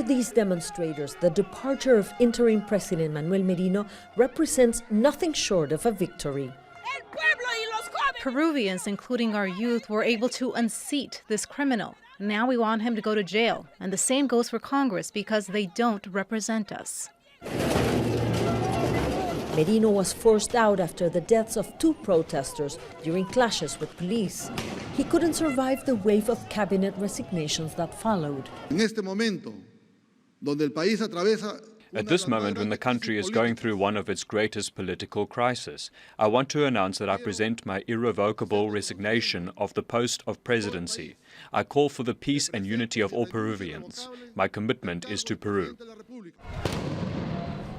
For these demonstrators, the departure of interim President Manuel Merino represents nothing short of a victory. Peruvians, including our youth, were able to unseat this criminal. Now we want him to go to jail. And the same goes for Congress because they don't represent us. Merino was forced out after the deaths of 2 protesters during clashes with police. He couldn't survive the wave of cabinet resignations that followed. At this moment, when the country is going through one of its greatest political crises, I want to announce that I present my irrevocable resignation of the post of presidency. I call for the peace and unity of all Peruvians. My commitment is to Peru.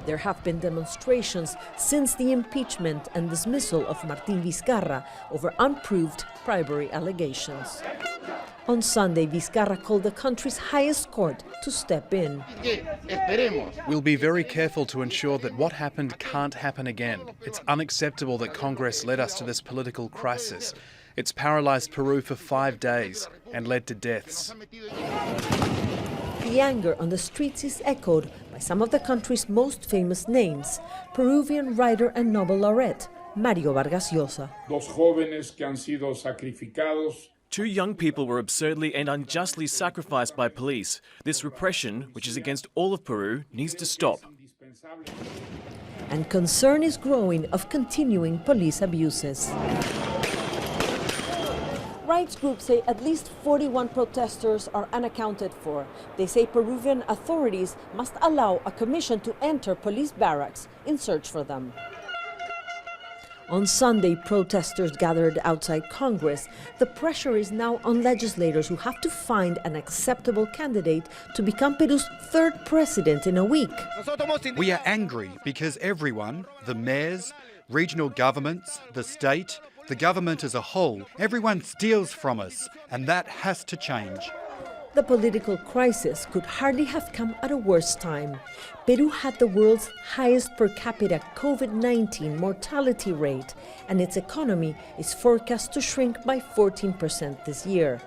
There have been demonstrations since the impeachment and dismissal of Martin Vizcarra over unproved bribery allegations. On Sunday, Vizcarra called the country's highest court to step in. We'll be very careful to ensure that what happened can't happen again. It's unacceptable that Congress led us to this political crisis. It's paralyzed Peru for 5 days and led to deaths. The anger on the streets is echoed by some of the country's most famous names. Peruvian writer and Nobel laureate Mario Vargas Llosa. 2 young people were absurdly and unjustly sacrificed by police. This repression, which is against all of Peru, needs to stop. And concern is growing of continuing police abuses. Rights groups say at least 41 protesters are unaccounted for. They say Peruvian authorities must allow a commission to enter police barracks in search for them. On Sunday, protesters gathered outside Congress. The pressure is now on legislators who have to find an acceptable candidate to become Peru's 3rd president in a week. We are angry because everyone, the mayors, regional governments, the state, the government as a whole, everyone steals from us, and that has to change. The political crisis could hardly have come at a worse time. Peru had the world's highest per capita COVID-19 mortality rate, and its economy is forecast to shrink by 14% this year.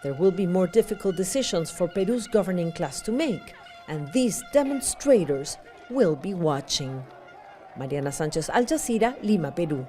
There will be more difficult decisions for Peru's governing class to make, and these demonstrators will be watching. Mariana Sanchez, Al Jazeera, Lima, Peru.